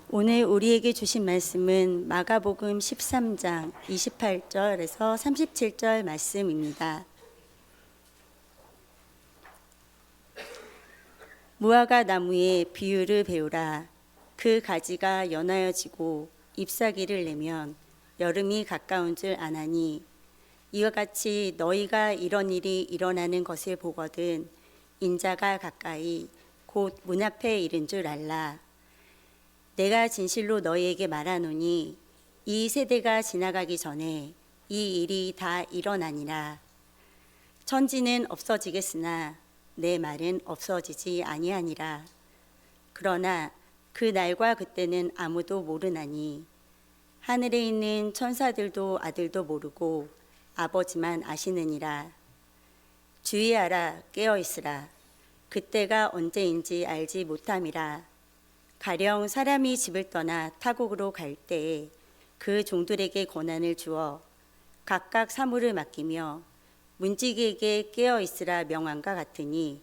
오늘 우리에게 주신 말씀은 마가복음 13장 28절에서 37절 말씀입니다. 무화과 나무의 비유를 배우라. 그 가지가 연하여지고 잎사귀를 내면 여름이 가까운 줄 아나니, 이와 같이 너희가 이런 일이 일어나는 것을 보거든 인자가 가까이 곧 문 앞에 이른 줄 알라. 내가 진실로 너희에게 말하노니 이 세대가 지나가기 전에 이 일이 다 일어나니라. 천지는 없어지겠으나 내 말은 없어지지 아니하니라. 그러나 그 날과 그때는 아무도 모르나니 하늘에 있는 천사들도 아들도 모르고 아버지만 아시느니라. 주의하라, 깨어있으라. 그때가 언제인지 알지 못함이라. 가령 사람이 집을 떠나 타국으로 갈 때에 그 종들에게 권한을 주어 각각 사물을 맡기며 문지기에게 깨어있으라 명함과 같으니,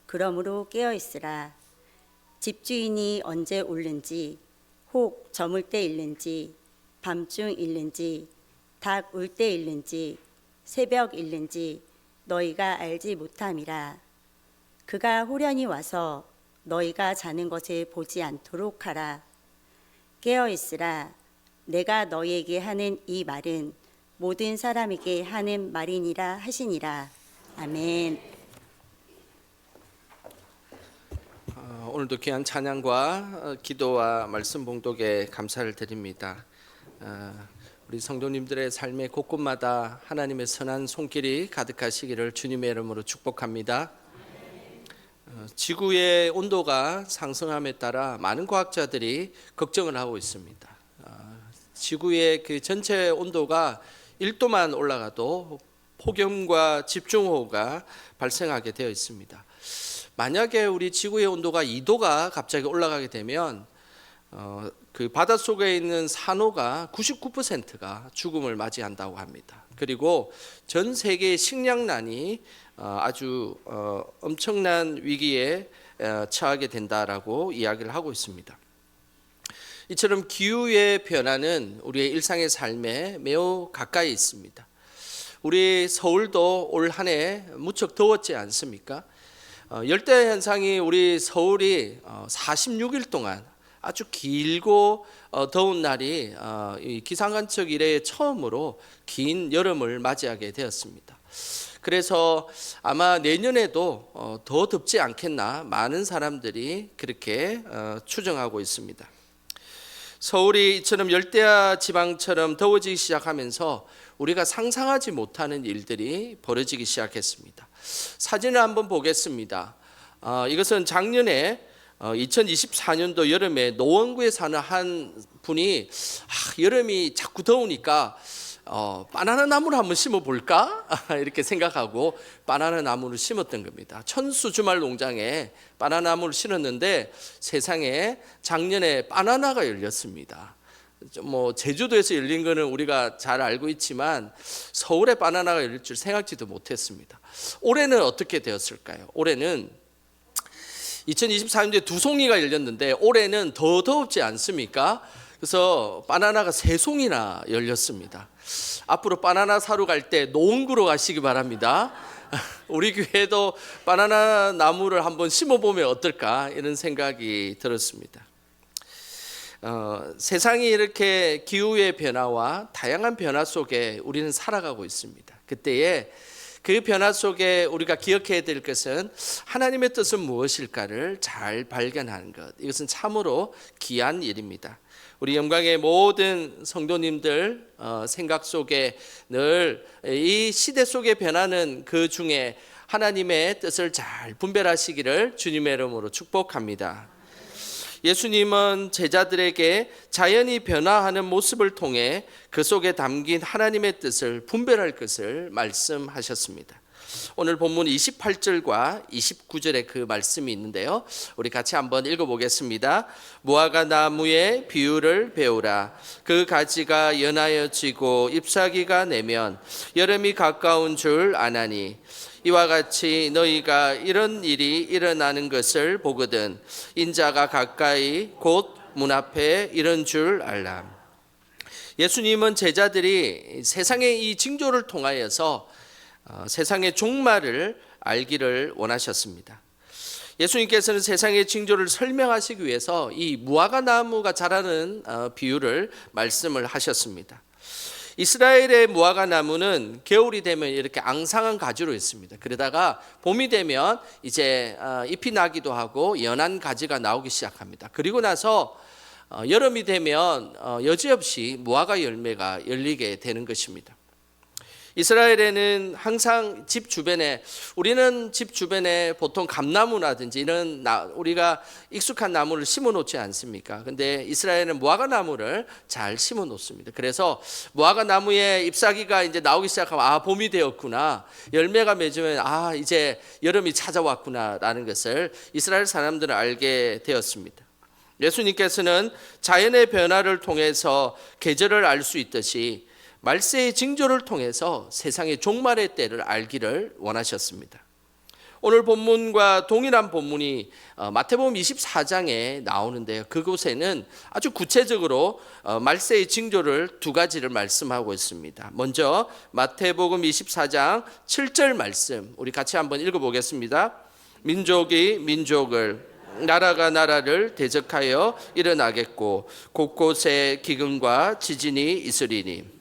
그러므로 깨어있으라. 집주인이 언제 오는지, 혹 저물 때 일는지, 밤중 일는지, 닭 울 때 일는지, 새벽 일는지 너희가 알지 못함이라. 그가 호련히 와서 너희가 자는 것을 보지 않도록 하라. 깨어있으라. 내가 너희에게 하는 이 말은 모든 사람에게 하는 말이니라 하시니라. 아멘. 오늘도 귀한 찬양과 기도와 말씀 봉독에 감사를 드립니다. 우리 성도님들의 삶의 곳곳마다 하나님의 선한 손길이 가득하시기를 주님의 이름으로 축복합니다. 지구의 온도가 상승함에 따라 많은 과학자들이 걱정을 하고 있습니다. 지구의 그 전체 온도가 1도만 올라가도 폭염과 집중호우가 발생하게 되어 있습니다. 만약에 우리 지구의 온도가 2도가 갑자기 올라가게 되면 그 바닷속에 있는 산호가 99%가 죽음을 맞이한다고 합니다. 그리고 전 세계의 식량난이 아주 엄청난 위기에 처하게 된다라고 이야기를 하고 있습니다. 이처럼 기후의 변화는 우리의 일상의 삶에 매우 가까이 있습니다. 우리 서울도 올 한 해 무척 더웠지 않습니까? 열대 현상이 우리 서울이 46일 동안 아주 길고 더운 날이 기상관측 이래 처음으로 긴 여름을 맞이하게 되었습니다. 그래서 아마 내년에도 더 덥지 않겠나, 많은 사람들이 그렇게 추정하고 있습니다. 서울이 이처럼 열대야 지방처럼 더워지기 시작하면서 우리가 상상하지 못하는 일들이 벌어지기 시작했습니다. 사진을 한번 보겠습니다. 이것은 작년에 2024년도 여름에 노원구에 사는 한 분이 여름이 자꾸 더우니까 바나나 나무를 한번 심어볼까? 이렇게 생각하고 바나나 나무를 심었던 겁니다. 천수 주말 농장에 바나나 나무를 심었는데 세상에 작년에 바나나가 열렸습니다. 뭐 제주도에서 열린 거는 우리가 잘 알고 있지만 서울에 바나나가 열릴 줄 생각지도 못했습니다. 올해는 어떻게 되었을까요? 올해는 2024년도에 두 송이가 열렸는데 올해는 더 더웠지 않습니까? 그래서 바나나가 세 송이나 열렸습니다. 앞으로 바나나 사러 갈 때 노원구로 가시기 바랍니다. 우리 교회도 바나나 나무를 한번 심어보면 어떨까, 이런 생각이 들었습니다. 세상이 이렇게 기후의 변화와 다양한 변화 속에 우리는 살아가고 있습니다. 그때에 그 변화 속에 우리가 기억해야 될 것은 하나님의 뜻은 무엇일까를 잘 발견하는 것, 이것은 참으로 귀한 일입니다. 우리 영광의 모든 성도님들 생각 속에 늘 이 시대 속의 변화는 그 중에 하나님의 뜻을 잘 분별하시기를 주님의 이름으로 축복합니다. 예수님은 제자들에게 자연이 변화하는 모습을 통해 그 속에 담긴 하나님의 뜻을 분별할 것을 말씀하셨습니다. 오늘 본문 28절과 29절에 그 말씀이 있는데요, 우리 같이 한번 읽어보겠습니다. 무화과 나무의 비유를 배우라. 그 가지가 연하여지고 잎사귀가 내면 여름이 가까운 줄 아나니, 이와 같이 너희가 이런 일이 일어나는 것을 보거든 인자가 가까이 곧 문 앞에 이런 줄 알라. 예수님은 제자들이 세상의 이 징조를 통하여서 세상의 종말을 알기를 원하셨습니다. 예수님께서는 세상의 징조를 설명하시기 위해서 이 무화과 나무가 자라는 비유를 말씀을 하셨습니다. 이스라엘의 무화과 나무는 겨울이 되면 이렇게 앙상한 가지로 있습니다. 그러다가 봄이 되면 이제 잎이 나기도 하고 연한 가지가 나오기 시작합니다. 그리고 나서 여름이 되면 여지없이 무화과 열매가 열리게 되는 것입니다. 이스라엘에는 항상 집 주변에, 우리는 집 주변에 보통 감나무라든지 이런 우리가 익숙한 나무를 심어 놓지 않습니까? 근데 이스라엘은 무화과 나무를 잘 심어 놓습니다. 그래서 무화과 나무에 잎사귀가 이제 나오기 시작하면 봄이 되었구나, 열매가 맺으면 이제 여름이 찾아왔구나라는 것을 이스라엘 사람들은 알게 되었습니다. 예수님께서는 자연의 변화를 통해서 계절을 알 수 있듯이 말세의 징조를 통해서 세상의 종말의 때를 알기를 원하셨습니다. 오늘 본문과 동일한 본문이 마태복음 24장에 나오는데요. 그곳에는 아주 구체적으로 말세의 징조를 두 가지를 말씀하고 있습니다. 먼저 마태복음 24장 7절 말씀, 우리 같이 한번 읽어보겠습니다. 민족이 민족을, 나라가 나라를 대적하여 일어나겠고 곳곳에 기근과 지진이 있으리니.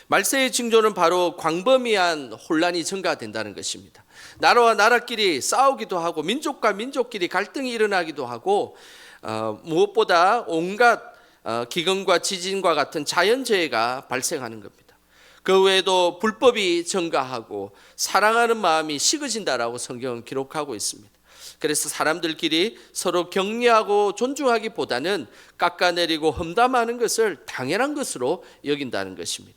말세의 징조는 바로 광범위한 혼란이 증가된다는 것입니다. 나라와 나라끼리 싸우기도 하고 민족과 민족끼리 갈등이 일어나기도 하고 무엇보다 온갖 기근과 지진과 같은 자연재해가 발생하는 겁니다. 그 외에도 불법이 증가하고 사랑하는 마음이 식어진다라고 성경은 기록하고 있습니다. 그래서 사람들끼리 서로 격려하고 존중하기보다는 깎아내리고 험담하는 것을 당연한 것으로 여긴다는 것입니다.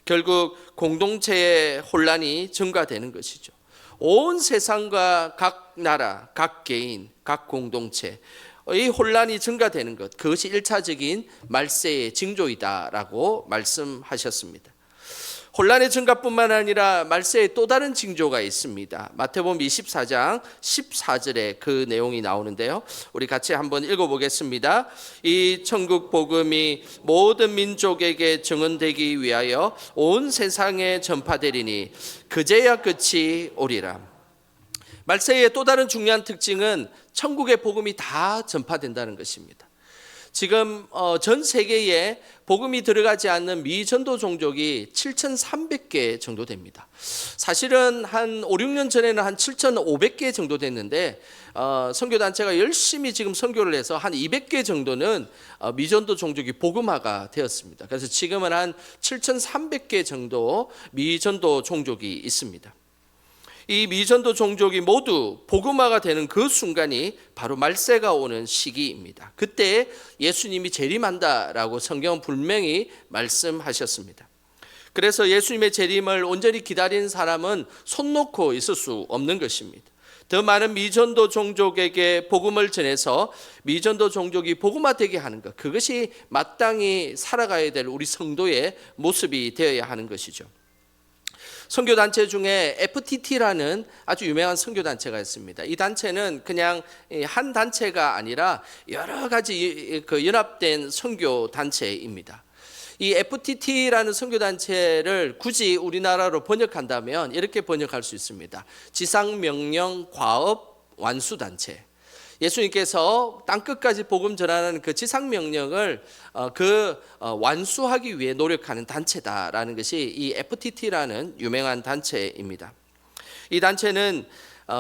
결국 공동체의 혼란이 증가되는 것이죠. 온 세상과 각 나라, 각 개인, 각 공동체, 이 혼란이 증가되는 것, 그것이 1차적인 말세의 징조이다라고 말씀하셨습니다. 혼란의 증가뿐만 아니라 말세에 또 다른 징조가 있습니다. 마태복음 24장 14절에 그 내용이 나오는데요. 우리 같이 한번 읽어보겠습니다. 이 천국 복음이 모든 민족에게 증언되기 위하여 온 세상에 전파되리니 그제야 끝이 오리라. 말세의 또 다른 중요한 특징은 천국의 복음이 다 전파된다는 것입니다. 지금 전 세계에 복음이 들어가지 않는 미전도 종족이 7,300개 정도 됩니다. 사실은 한 5, 6년 전에는 한 7,500개 정도 됐는데 선교단체가 열심히 지금 선교를 해서 한 200개 정도는 미전도 종족이 복음화가 되었습니다. 그래서 지금은 한 7,300개 정도 미전도 종족이 있습니다. 이 미전도 종족이 모두 복음화가 되는 그 순간이 바로 말세가 오는 시기입니다. 그때 예수님이 재림한다라고 성경은 분명히 말씀하셨습니다. 그래서 예수님의 재림을 온전히 기다리는 사람은 손 놓고 있을 수 없는 것입니다. 더 많은 미전도 종족에게 복음을 전해서 미전도 종족이 복음화되게 하는 것, 그것이 마땅히 살아가야 될 우리 성도의 모습이 되어야 하는 것이죠. 선교단체 중에 FTT라는 아주 유명한 선교단체가 있습니다. 이 단체는 그냥 한 단체가 아니라 여러 가지 연합된 선교단체입니다. 이 FTT라는 선교단체를 굳이 우리나라로 번역한다면 이렇게 번역할 수 있습니다. 지상명령 과업 완수단체. 예수님께서 땅끝까지 복음 전하는 그 지상명령을 완수하기 위해 노력하는 단체다라는 것이 이 FTT라는 유명한 단체입니다. 이 단체는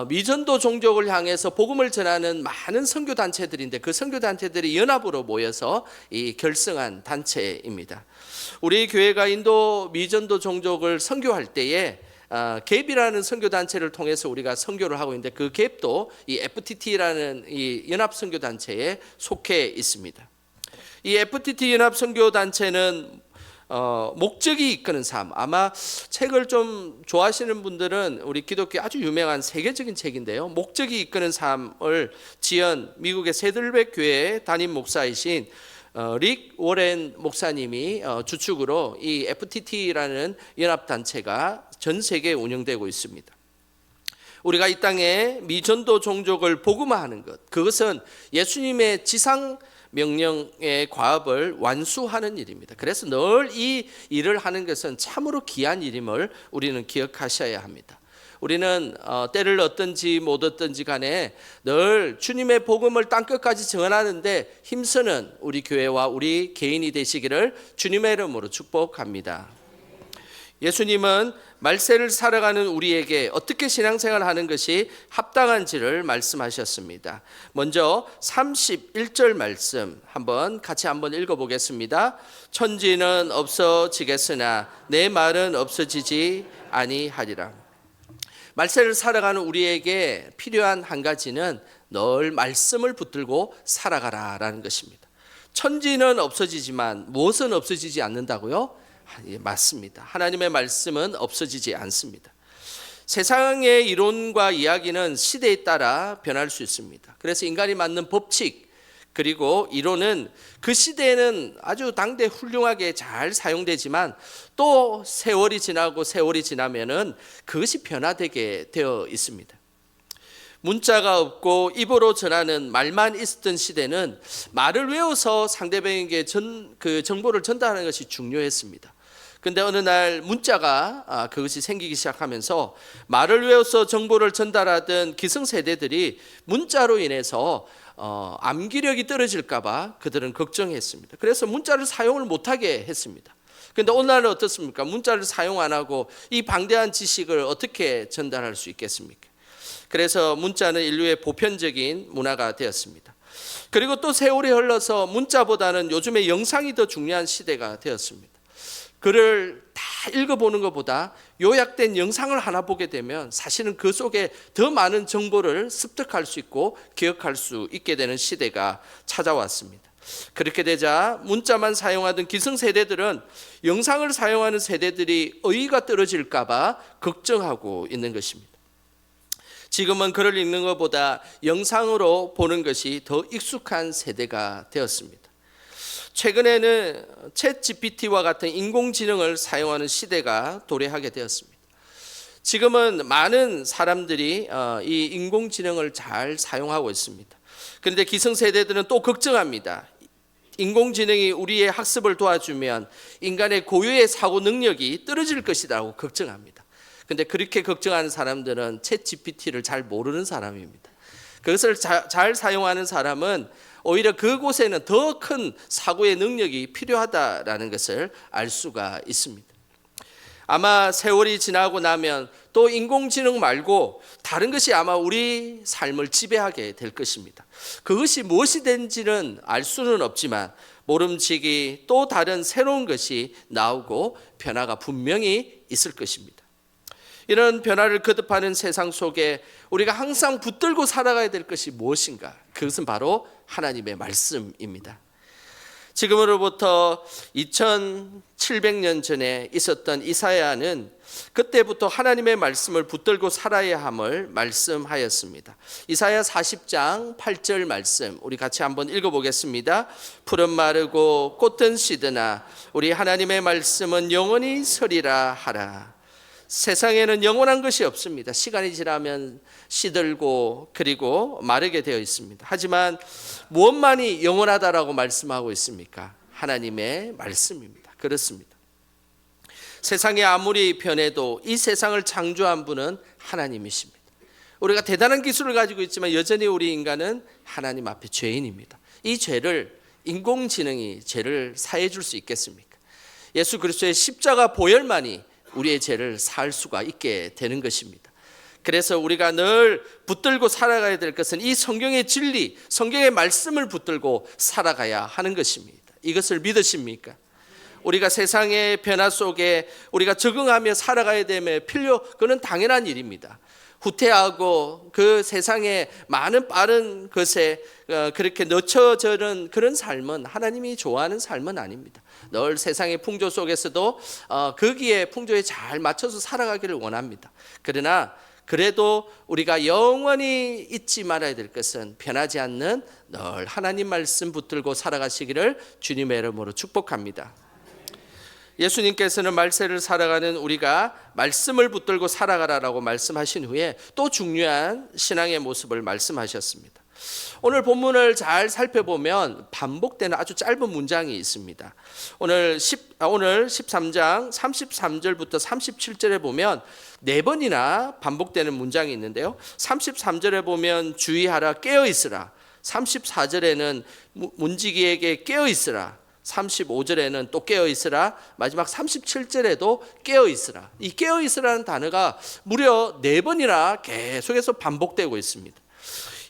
미전도 종족을 향해서 복음을 전하는 많은 선교단체들인데 그 선교단체들이 연합으로 모여서 결성한 단체입니다. 우리 교회가 인도 미전도 종족을 선교할 때에 갭이라는 선교단체를 통해서 우리가 선교를 하고 있는데 그 갭도 이 FTT라는 이 연합선교단체에 속해 있습니다. 이 FTT 연합선교단체는 목적이 이끄는 삶, 아마 책을 좀 좋아하시는 분들은 우리 기독교 아주 유명한 세계적인 책인데요. 목적이 이끄는 삶을 지은 미국의 세들백 교회의 담임 목사이신 릭 워렌 목사님이 주축으로 이 FTT라는 연합단체가 전 세계에 운영되고 있습니다. 우리가 이 땅에 미전도 종족을 복음화하는 것, 그것은 예수님의 지상 명령의 과업을 완수하는 일입니다. 그래서 늘 이 일을 하는 것은 참으로 귀한 일임을 우리는 기억하셔야 합니다. 우리는 때를 얻든지 못 얻든지 간에 늘 주님의 복음을 땅끝까지 전하는데 힘쓰는 우리 교회와 우리 개인이 되시기를 주님의 이름으로 축복합니다. 예수님은 말세를 살아가는 우리에게 어떻게 신앙생활을 하는 것이 합당한지를 말씀하셨습니다. 먼저 31절 말씀 같이 한번 읽어보겠습니다. 천지는 없어지겠으나 내 말은 없어지지 아니하리라. 말세를 살아가는 우리에게 필요한 한 가지는 늘 말씀을 붙들고 살아가라라는 것입니다. 천지는 없어지지만 무엇은 없어지지 않는다고요? 예, 맞습니다. 하나님의 말씀은 없어지지 않습니다. 세상의 이론과 이야기는 시대에 따라 변할 수 있습니다. 그래서 인간이 만든 법칙 그리고 이론은 그 시대에는 아주 당대 훌륭하게 잘 사용되지만 또 세월이 지나면은 그것이 변화되게 되어 있습니다. 문자가 없고 입으로 전하는 말만 있었던 시대는 말을 외워서 상대방에게 정보를 전달하는 것이 중요했습니다. 근데 어느 날 문자가 그것이 생기기 시작하면서 말을 외워서 정보를 전달하던 기성세대들이 문자로 인해서 암기력이 떨어질까 봐 그들은 걱정했습니다. 그래서 문자를 사용을 못하게 했습니다. 근데 오늘날은 어떻습니까? 문자를 사용 안 하고 이 방대한 지식을 어떻게 전달할 수 있겠습니까? 그래서 문자는 인류의 보편적인 문화가 되었습니다. 그리고 또 세월이 흘러서 문자보다는 요즘에 영상이 더 중요한 시대가 되었습니다. 글을 다 읽어보는 것보다 요약된 영상을 하나 보게 되면 사실은 그 속에 더 많은 정보를 습득할 수 있고 기억할 수 있게 되는 시대가 찾아왔습니다. 그렇게 되자 문자만 사용하던 기성세대들은 영상을 사용하는 세대들이 어휘가 떨어질까 봐 걱정하고 있는 것입니다. 지금은 글을 읽는 것보다 영상으로 보는 것이 더 익숙한 세대가 되었습니다. 최근에는 챗 GPT와 같은 인공지능을 사용하는 시대가 도래하게 되었습니다. 지금은 많은 사람들이 이 인공지능을 잘 사용하고 있습니다. 그런데 기성세대들은 또 걱정합니다. 인공지능이 우리의 학습을 도와주면 인간의 고유의 사고 능력이 떨어질 것이라고 걱정합니다. 그런데 그렇게 걱정하는 사람들은 챗 GPT를 잘 모르는 사람입니다. 그것을 잘 사용하는 사람은 오히려 그곳에는 더 큰 사고의 능력이 필요하다라는 것을 알 수가 있습니다. 아마 세월이 지나고 나면 또 인공지능 말고 다른 것이 아마 우리 삶을 지배하게 될 것입니다. 그것이 무엇이 된지는 알 수는 없지만 모름지기 또 다른 새로운 것이 나오고 변화가 분명히 있을 것입니다. 이런 변화를 거듭하는 세상 속에 우리가 항상 붙들고 살아가야 될 것이 무엇인가? 그것은 바로 하나님의 말씀입니다. 지금으로부터 2700년 전에 있었던 이사야는 그때부터 하나님의 말씀을 붙들고 살아야 함을 말씀하였습니다. 이사야 40장 8절 말씀 우리 같이 한번 읽어보겠습니다. 풀은 마르고 꽃은 시드나 우리 하나님의 말씀은 영원히 서리라 하라. 세상에는 영원한 것이 없습니다. 시간이 지나면 시들고 그리고 마르게 되어 있습니다. 하지만 무엇만이 영원하다라고 말씀하고 있습니까? 하나님의 말씀입니다. 그렇습니다. 세상이 아무리 변해도 이 세상을 창조한 분은 하나님이십니다. 우리가 대단한 기술을 가지고 있지만 여전히 우리 인간은 하나님 앞에 죄인입니다. 이 죄를 인공지능이 죄를 사해 줄 수 있겠습니까? 예수 그리스도의 십자가 보혈만이 우리의 죄를 살 수가 있게 되는 것입니다. 그래서 우리가 늘 붙들고 살아가야 될 것은 이 성경의 진리, 성경의 말씀을 붙들고 살아가야 하는 것입니다. 이것을 믿으십니까? 우리가 세상의 변화 속에 우리가 적응하며 살아가야 되며 그건 당연한 일입니다. 후퇴하고 그 세상의 많은 빠른 것에 그렇게 늦춰져는 그런 삶은 하나님이 좋아하는 삶은 아닙니다. 늘 세상의 풍조 속에서도 거기에 풍조에 잘 맞춰서 살아가기를 원합니다. 그러나 그래도 우리가 영원히 잊지 말아야 될 것은 변하지 않는 늘 하나님 말씀 붙들고 살아가시기를 주님의 이름으로 축복합니다. 예수님께서는 말세를 살아가는 우리가 말씀을 붙들고 살아가라라고 말씀하신 후에 또 중요한 신앙의 모습을 말씀하셨습니다. 오늘 본문을 잘 살펴보면 반복되는 아주 짧은 문장이 있습니다. 오늘 13장 33절부터 37절에 보면 4번이나 반복되는 문장이 있는데요. 33절에 보면 주의하라 깨어 있으라. 34절에는 문지기에게 깨어 있으라. 35절에는 또 깨어 있으라. 마지막 37절에도 깨어 있으라. 이 깨어 있으라는 단어가 무려 4번이나 계속해서 반복되고 있습니다.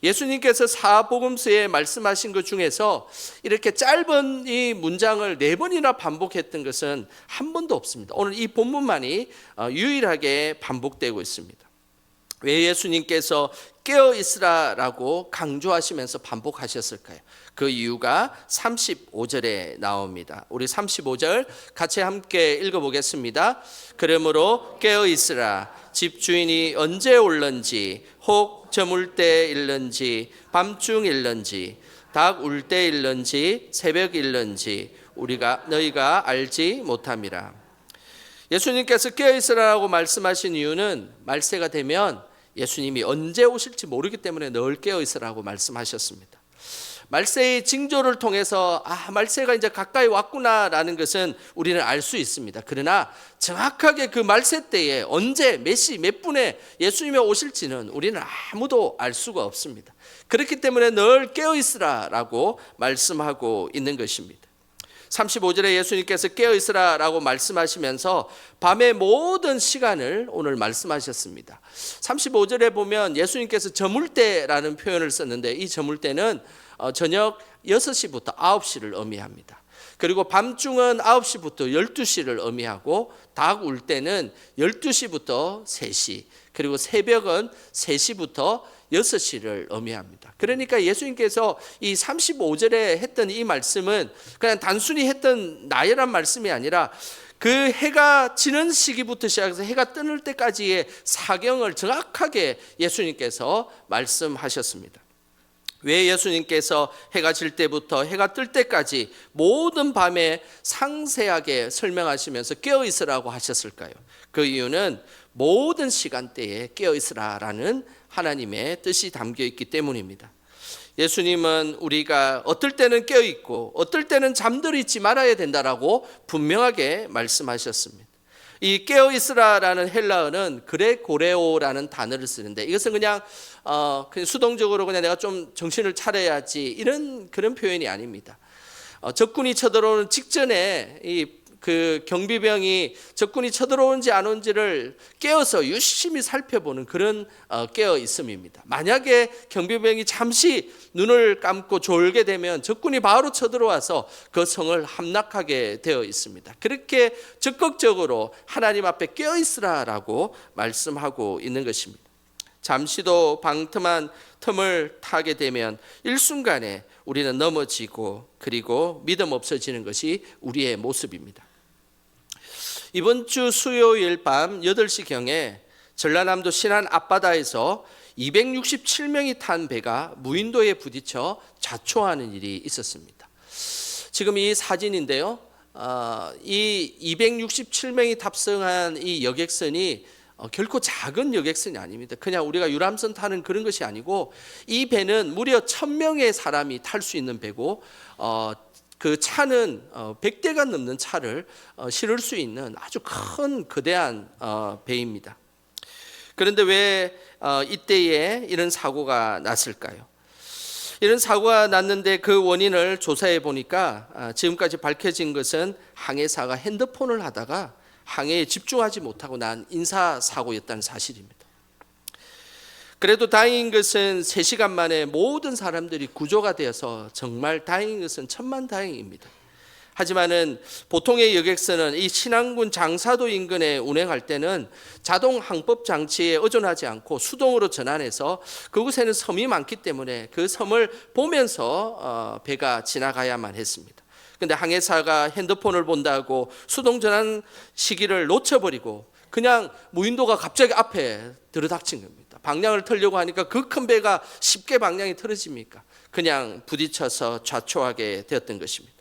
예수님께서 사복음서에 말씀하신 것 중에서 이렇게 짧은 이 문장을 4번이나 반복했던 것은 한 번도 없습니다. 오늘 이 본문만이 유일하게 반복되고 있습니다. 왜 예수님께서 깨어 있으라라고 강조하시면서 반복하셨을까요? 그 이유가 35절에 나옵니다. 우리 35절 같이 함께 읽어보겠습니다. 그러므로 깨어 있으라. 집주인이 언제 올는지 혹 저물 때일는지 밤중일는지 닭 울 때일는지 새벽일는지 너희가 알지 못함이라. 예수님께서 깨어 있으라고 말씀하신 이유는 말세가 되면 예수님이 언제 오실지 모르기 때문에 늘 깨어 있으라고 말씀하셨습니다. 말세의 징조를 통해서 말세가 이제 가까이 왔구나라는 것은 우리는 알 수 있습니다. 그러나 정확하게 그 말세 때에 언제 몇 시 몇 분에 예수님이 오실지는 우리는 아무도 알 수가 없습니다. 그렇기 때문에 늘 깨어 있으라라고 말씀하고 있는 것입니다. 35절에 예수님께서 깨어 있으라라고 말씀하시면서 밤의 모든 시간을 오늘 말씀하셨습니다. 35절에 보면 예수님께서 저물 때라는 표현을 썼는데 이 저물 때는 저녁 6시부터 9시를 의미합니다. 그리고 밤중은 9시부터 12시를 의미하고 닭 울 때는 12시부터 3시 그리고 새벽은 3시부터 6시를 의미합니다. 그러니까 예수님께서 이 35절에 했던 이 말씀은 그냥 단순히 했던 나열한 말씀이 아니라 그 해가 지는 시기부터 시작해서 해가 뜨는 때까지의 사경을 정확하게 예수님께서 말씀하셨습니다. 왜 예수님께서 해가 질 때부터 해가 뜰 때까지 모든 밤에 상세하게 설명하시면서 깨어 있으라고 하셨을까요? 그 이유는 모든 시간대에 깨어 있으라라는 하나님의 뜻이 담겨 있기 때문입니다. 예수님은 우리가 어떨 때는 깨어 있고 어떨 때는 잠들어 있지 말아야 된다라고 분명하게 말씀하셨습니다. 이 깨어 있으라라는 헬라어는 그레고레오라는 단어를 쓰는데 이것은 그냥 수동적으로 그냥 내가 좀 정신을 차려야지 이런 그런 표현이 아닙니다. 적군이 쳐들어오는 직전에 그 경비병이 적군이 쳐들어오는지 안 오는지를 깨어서 유심히 살펴보는 그런 깨어 있음입니다. 만약에 경비병이 잠시 눈을 감고 졸게 되면 적군이 바로 쳐들어와서 그 성을 함락하게 되어 있습니다. 그렇게 적극적으로 하나님 앞에 깨어 있으라라고 말씀하고 있는 것입니다. 잠시도 방틈한 틈을 타게 되면 일순간에 우리는 넘어지고 그리고 믿음 없어지는 것이 우리의 모습입니다. 이번 주 수요일 밤 8시경에 전라남도 신안 앞바다에서 267명이 탄 배가 무인도에 부딪혀 자초하는 일이 있었습니다. 지금 이 사진인데요. 이 267명이 탑승한 이 여객선이 결코 작은 여객선이 아닙니다. 그냥 우리가 유람선 타는 그런 것이 아니고 이 배는 무려 1000명의 사람이 탈 수 있는 배고 그 차는 100대가 넘는 차를 실을 수 있는 아주 큰 거대한 배입니다. 그런데 왜 이때에 이런 사고가 났을까요? 이런 사고가 났는데 그 원인을 조사해 보니까 지금까지 밝혀진 것은 항해사가 핸드폰을 하다가 항해에 집중하지 못하고 난 인사사고였다는 사실입니다. 그래도 다행인 것은 3시간 만에 모든 사람들이 구조가 되어서 정말 다행인 것은 천만다행입니다. 하지만은 보통의 여객선은 이 신안군 장사도 인근에 운행할 때는 자동 항법 장치에 의존하지 않고 수동으로 전환해서 그곳에는 섬이 많기 때문에 그 섬을 보면서 배가 지나가야만 했습니다. 그런데 항해사가 핸드폰을 본다고 수동 전환 시기를 놓쳐버리고 그냥 무인도가 갑자기 앞에 들어닥친 겁니다. 방향을 틀려고 하니까 그 큰 배가 쉽게 방향이 틀어집니까? 그냥 부딪혀서 좌초하게 되었던 것입니다.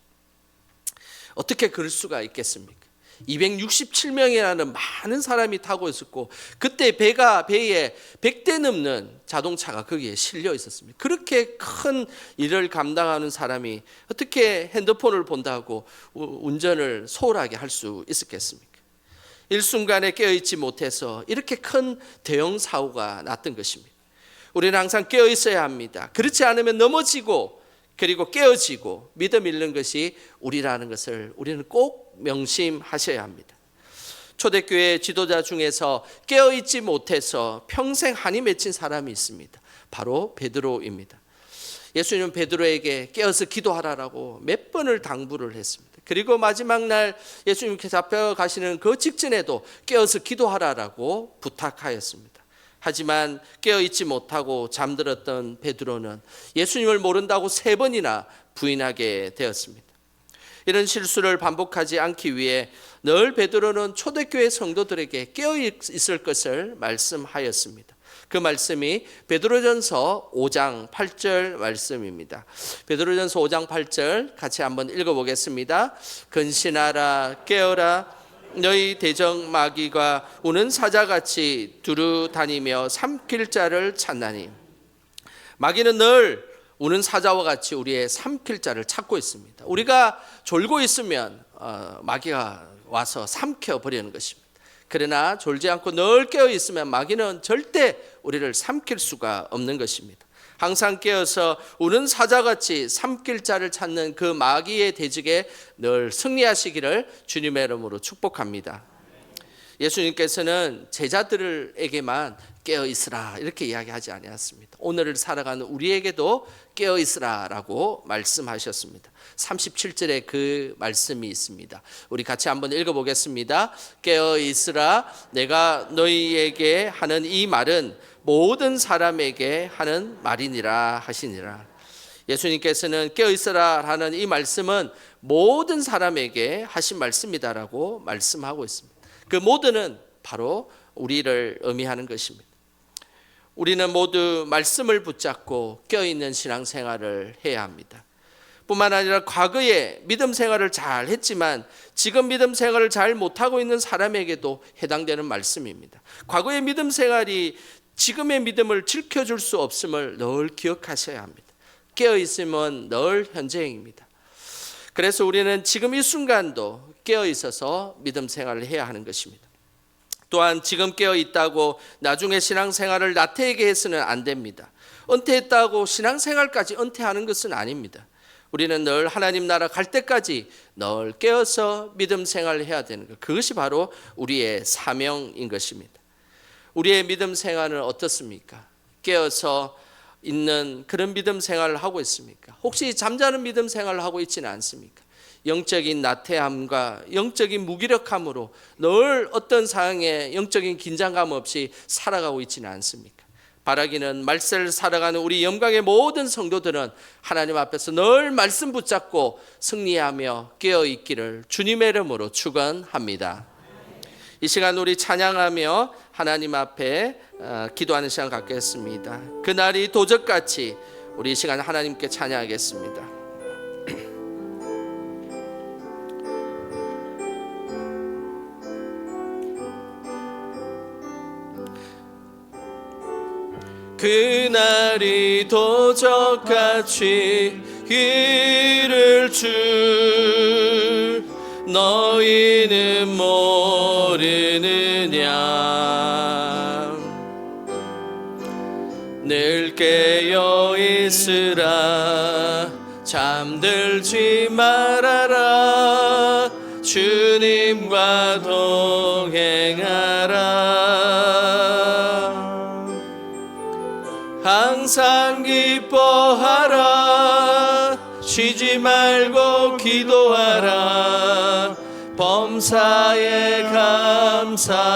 어떻게 그럴 수가 있겠습니까? 267명이라는 많은 사람이 타고 있었고, 그때 배에 100대 넘는 자동차가 거기에 실려 있었습니다. 그렇게 큰 일을 감당하는 사람이 어떻게 핸드폰을 본다고 운전을 소홀하게 할 수 있었겠습니까? 일순간에 깨어있지 못해서 이렇게 큰 대형 사고가 났던 것입니다. 우리는 항상 깨어 있어야 합니다. 그렇지 않으면 넘어지고 그리고 깨어지고 믿음 잃는 것이 우리라는 것을 우리는 꼭 명심하셔야 합니다. 초대교회 지도자 중에서 깨어있지 못해서 평생 한이 맺힌 사람이 있습니다. 바로 베드로입니다. 예수님은 베드로에게 깨어서 기도하라라고 몇 번을 당부를 했습니다. 그리고 마지막 날 예수님께 잡혀가시는 그 직전에도 깨어서 기도하라라고 부탁하였습니다. 하지만 깨어있지 못하고 잠들었던 베드로는 예수님을 모른다고 3번이나 부인하게 되었습니다. 이런 실수를 반복하지 않기 위해 늘 베드로는 초대교회 성도들에게 깨어있을 것을 말씀하였습니다. 그 말씀이 베드로전서 5장 8절 말씀입니다. 베드로전서 5장 8절 같이 한번 읽어보겠습니다. 근신하라 깨어라 너희 대적 마귀가 우는 사자같이 두루 다니며 삼킬 자를 찾나니. 마귀는 늘 우는 사자와 같이 우리의 삼킬 자를 찾고 있습니다. 우리가 졸고 있으면 마귀가 와서 삼켜버리는 것입니다. 그러나 졸지 않고 늘 깨어 있으면 마귀는 절대 우리를 삼킬 수가 없는 것입니다. 항상 깨어서 우는 사자같이 삼킬 자를 찾는 그 마귀의 대적에 늘 승리하시기를 주님의 이름으로 축복합니다. 예수님께서는 제자들에게만 깨어 있으라 이렇게 이야기하지 아니었습니다. 오늘을 살아가는 우리에게도 깨어 있으라라고 말씀하셨습니다. 37절에 그 말씀이 있습니다. 우리 같이 한번 읽어보겠습니다. 깨어 있으라 내가 너희에게 하는 이 말은 모든 사람에게 하는 말이니라 하시니라. 예수님께서는 깨어 있으라 하는 이 말씀은 모든 사람에게 하신 말씀이다라고 말씀하고 있습니다. 그 모두는 바로 우리를 의미하는 것입니다. 우리는 모두 말씀을 붙잡고 깨어있는 신앙생활을 해야 합니다. 뿐만 아니라 과거에 믿음 생활을 잘 했지만 지금 믿음 생활을 잘 못하고 있는 사람에게도 해당되는 말씀입니다. 과거의 믿음 생활이 지금의 믿음을 지켜줄 수 없음을 늘 기억하셔야 합니다. 깨어있으면 늘 현재형입니다. 그래서 우리는 지금 이 순간도 깨어있어서 믿음 생활을 해야 하는 것입니다. 또한 지금 깨어있다고 나중에 신앙생활을 나태하게 해서는 안 됩니다. 은퇴했다고 신앙생활까지 은퇴하는 것은 아닙니다. 우리는 늘 하나님 나라 갈 때까지 늘 깨어서 믿음 생활을 해야 되는 것, 그것이 바로 우리의 사명인 것입니다. 우리의 믿음 생활은 어떻습니까? 깨어서 있는 그런 믿음 생활을 하고 있습니까? 혹시 잠자는 믿음 생활을 하고 있지는 않습니까? 영적인 나태함과 영적인 무기력함으로 늘 어떤 상황에 영적인 긴장감 없이 살아가고 있지는 않습니까? 바라기는 말세를 살아가는 우리 영광의 모든 성도들은 하나님 앞에서 늘 말씀 붙잡고 승리하며 깨어있기를 주님의 이름으로 축원합니다. 이 시간 우리 찬양하며 하나님 앞에 기도하는 시간 갖겠습니다. 그날이 도적같이 우리 이 시간 하나님께 찬양하겠습니다. 그날이 도적같이 이를 줄 너희는 모르느냐. 늘 깨어 있으라 잠들지 말아라 주님과 동행하라. 항상 기뻐하라 쉬지 말고 기도하라 범사에 감사하라.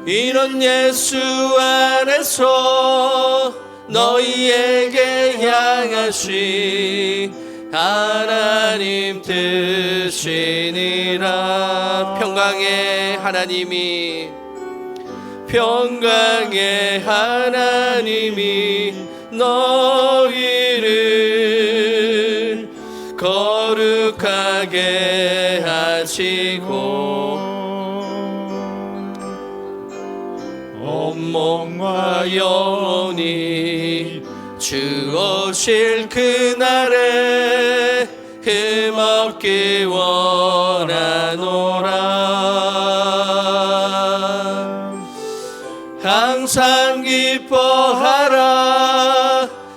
이런 예수 안에서 너희에게 향하신 하나님 뜻이니라. 평강의 하나님이 평강의 하나님이 너희를 거룩하게 하시고 온몸과 영혼이 주 오실 그날에 흠없기 원하노라. 항상 기뻐하라.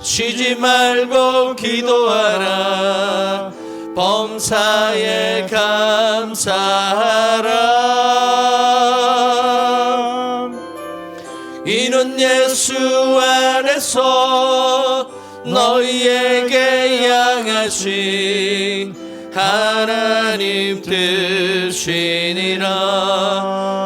쉬지 말고 기도하라. 범사에 감사하라. 이는 예수 안에서 너희에게 향하신 하나님 뜻이니라.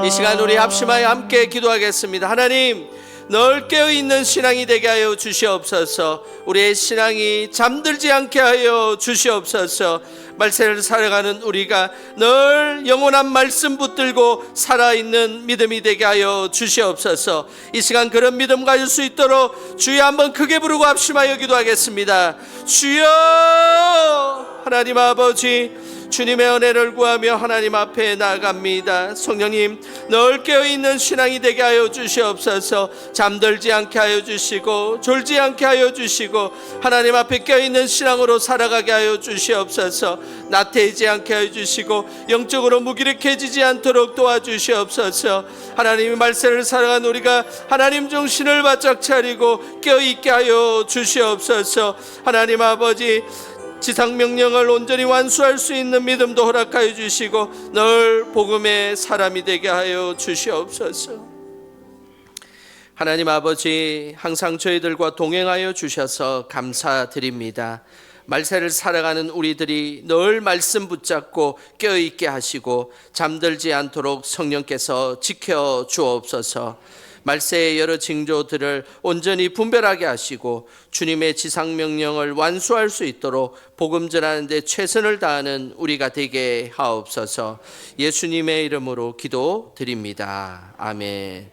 이 시간 우리 합심하여 함께 기도하겠습니다. 하나님, 늘 깨어있는 신앙이 되게 하여 주시옵소서. 우리의 신앙이 잠들지 않게 하여 주시옵소서. 말세를 살아가는 우리가 늘 영원한 말씀 붙들고 살아있는 믿음이 되게 하여 주시옵소서. 이 시간 그런 믿음 가질 수 있도록 주여 한번 크게 부르고 합심하여 기도하겠습니다. 주여! 하나님 아버지, 주님의 은혜를 구하며 하나님 앞에 나아갑니다. 성령님, 늘 깨어있는 신앙이 되게 하여 주시옵소서. 잠들지 않게 하여 주시고 졸지 않게 하여 주시고 하나님 앞에 깨어있는 신앙으로 살아가게 하여 주시옵소서. 나태해지지 않게 하여 주시고 영적으로 무기력해지지 않도록 도와주시옵소서. 하나님의 말씀을 살아간 우리가 하나님 정신을 바짝 차리고 깨어있게 하여 주시옵소서. 하나님 아버지, 지상명령을 온전히 완수할 수 있는 믿음도 허락하여 주시고 늘 복음의 사람이 되게 하여 주시옵소서. 하나님 아버지, 항상 저희들과 동행하여 주셔서 감사드립니다. 말세를 살아가는 우리들이 늘 말씀 붙잡고 깨어있게 하시고 잠들지 않도록 성령께서 지켜 주옵소서. 말세의 여러 징조들을 온전히 분별하게 하시고 주님의 지상명령을 완수할 수 있도록 복음 전하는 데 최선을 다하는 우리가 되게 하옵소서. 예수님의 이름으로 기도드립니다. 아멘.